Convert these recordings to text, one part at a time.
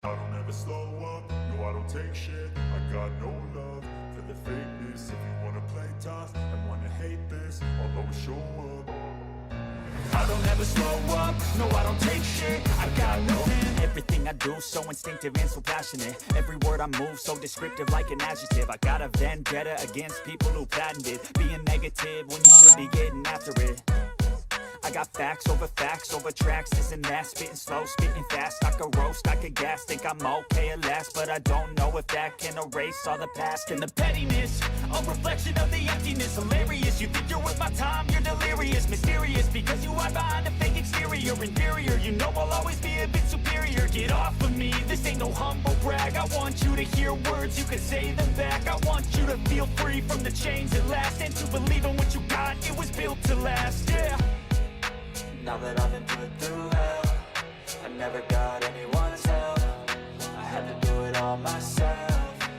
I don't ever slow up, no I don't take shit. I got no love for the fakeness. If you wanna play tough and wanna hate this, I'll always show up. I don't ever slow up, no I don't take shit. I got no hand. Everything I do so instinctive and so passionate. Every word I move so descriptive like an adjective. I got a vendetta against people who patented being negative when you should be getting after it. I got facts over tracks, this and that. Spitting slow, spitting fast, I could roast, I could gas. Think I'm okay at last, but I don't know if that can erase all the past. And the pettiness, a reflection of the emptiness. Hilarious, you think you're worth my time, you're delirious. Mysterious, because you hide behind a fake exterior. Inferior, you know I'll always be a bit superior. Get off of me, this ain't no humble brag. I want you to hear words, you can say them back. I want you to feel free from the chains at last, and to believe in what you got, it was built to last, yeah. Now that I've been put through hell, I never got anyone's help. I had to do it all myself.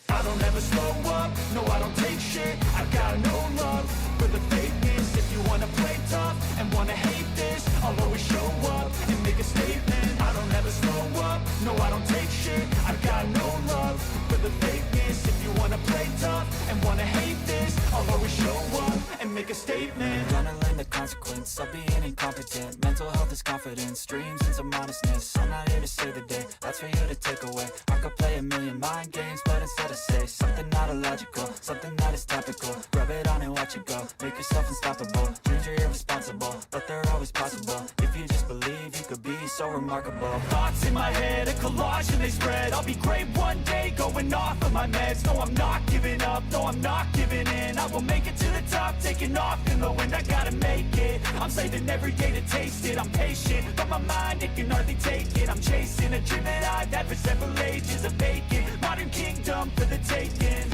I don't ever slow up, no I don't take shit. I got no love for the fakeness. If you wanna play tough and wanna hate this, I'll always show up and make a statement. I don't ever slow up, no I don't take shit. I got no love for the fakeness. If you wanna play tough and wanna hate this, I'll always show up and make a statement. Gonna learn the consequence of being incompetent. Mental health is confidence, dreams and some honestness. I'm not here to save the day, that's for you to take away. I could play a million mind games, but instead I say something not illogical, something that is topical. Rub it on and watch it go, make yourself unstoppable. Dreams are irresponsible, but they're always possible. If you just believe, you could be so remarkable. Thoughts in my head, a collage and they spread. I'll be great one day, going off of my meds. No, I'm not giving up, no, I'm not giving in. I will make it to the top, taking off in the wind. I gotta make it, I'm saving every day to taste it. I'm patient, but my mind, it can hardly take it. I'm chasing a dream that I've had for several ages. A vacant, modern kingdom for the taking.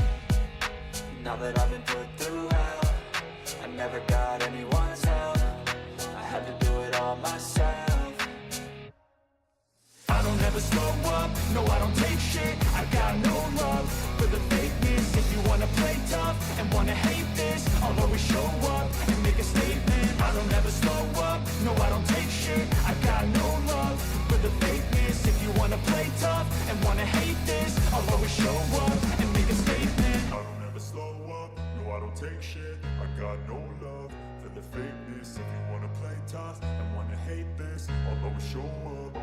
Now that I've been put through hell, I never got anyone's help. I had to do it all myself. I don't ever slow up, no I don't take shit. I got no love for the fakeness. If you wanna play tough and wanna hate this, I'll always show up and make a statement. I don't ever slow up, no I don't take shit. I got no love for the fakeness. If you wanna play tough and wanna hate this, I'll always show up and make a statement. I don't ever slow up, no I don't take shit. I got no love for the fakeness. If you wanna play tough and wanna hate this, I'll always show up.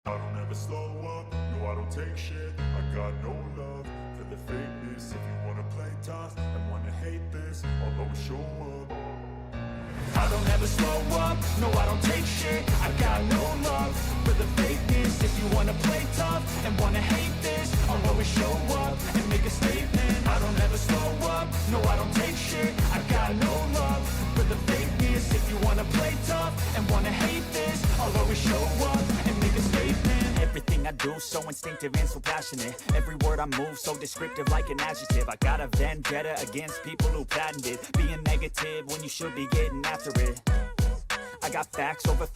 I don't ever slow up, no I don't take shit. I got no love for the fakeness. If you wanna play tough and wanna hate this, I'll always show up. I don't ever slow up, no I don't take shit. I got no love for the fakeness. If you wanna play tough and wanna hate this, I'll always show up and make a statement. I don't ever slow up, no I don't take shit. I got no love for the fakeness. If you wanna play tough and wanna hate this, I'll always show up and make a statement. Everything I do so instinctive and so passionate. Every word I move so descriptive like an adjective. I got a vendetta against people who patented being negative when you should be getting after it. I got facts over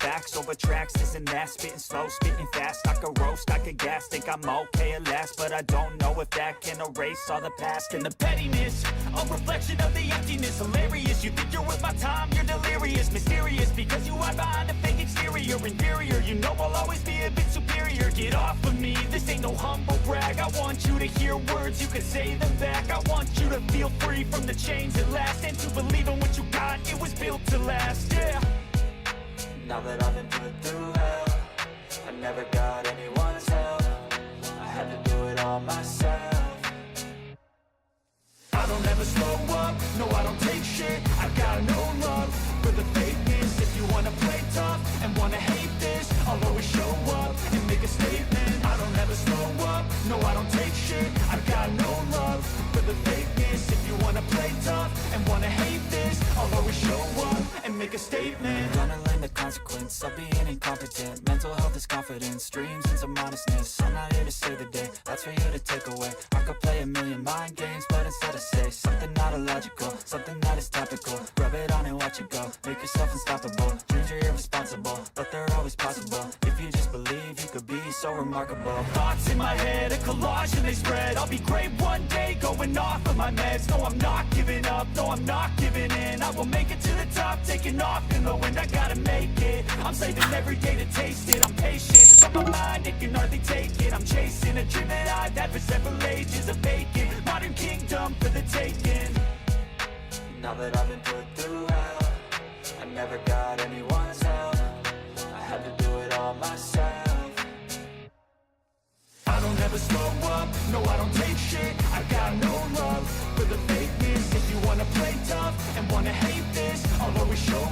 tracks, this and that. Spitting slow, spitting fast, I could roast, I could gas. Think I'm okay at last, but I don't know if that can erase all the past. And the pettiness, a reflection of the emptiness. Hilarious, you think you're worth my time, you're delirious. Mysterious, because you hide behind a fake exterior. Inferior, you know I'll always be a bit superior. Get off of me, this ain't no humble brag. I want you to hear words, you can say them back. I want you to feel free from the chains at last, and to believe in what you got, it was built to last, yeah. Now that I've been put through hell, I never got anyone's help. I had to do it all myself. I don't ever slow up, no I don't take shit. I got no love for the fakeness. If you wanna play tough and wanna hate this, I'll always show up and make a statement. I don't ever slow up, no I don't take shit. I got no love for the fakeness. If you wanna play tough and wanna hate this, I'll always show up and make a statement. Gonna learn the consequence of being incompetent. Mental health is confidence, dreams and some honestness. I'm not here to save the day, that's for you to take away. I could play a million mind games, but instead I say something not illogical, something that is topical. Rub it on and watch it go, make yourself unstoppable. Dreams are irresponsible, but they're always possible. If you just believe, you could be so remarkable. Thoughts in my head, a collage and they spread. I'll be great one day, going off of my meds. No, I'm not giving up, no, I'm not giving in. I will make it to the top, taking off in the wind. I gotta make it, I'm saving every day to taste it. I'm patient, but my mind, it can hardly take it. I'm chasing a dream that I've had for several ages. A vacant, modern kingdom for the taking. Now that I've been put through hell, I never got anyone's help. I had to do it all myself. I don't ever slow up, no I don't take shit. I got no love for the fakeness. If you wanna play tough and wanna hate this, I'll always show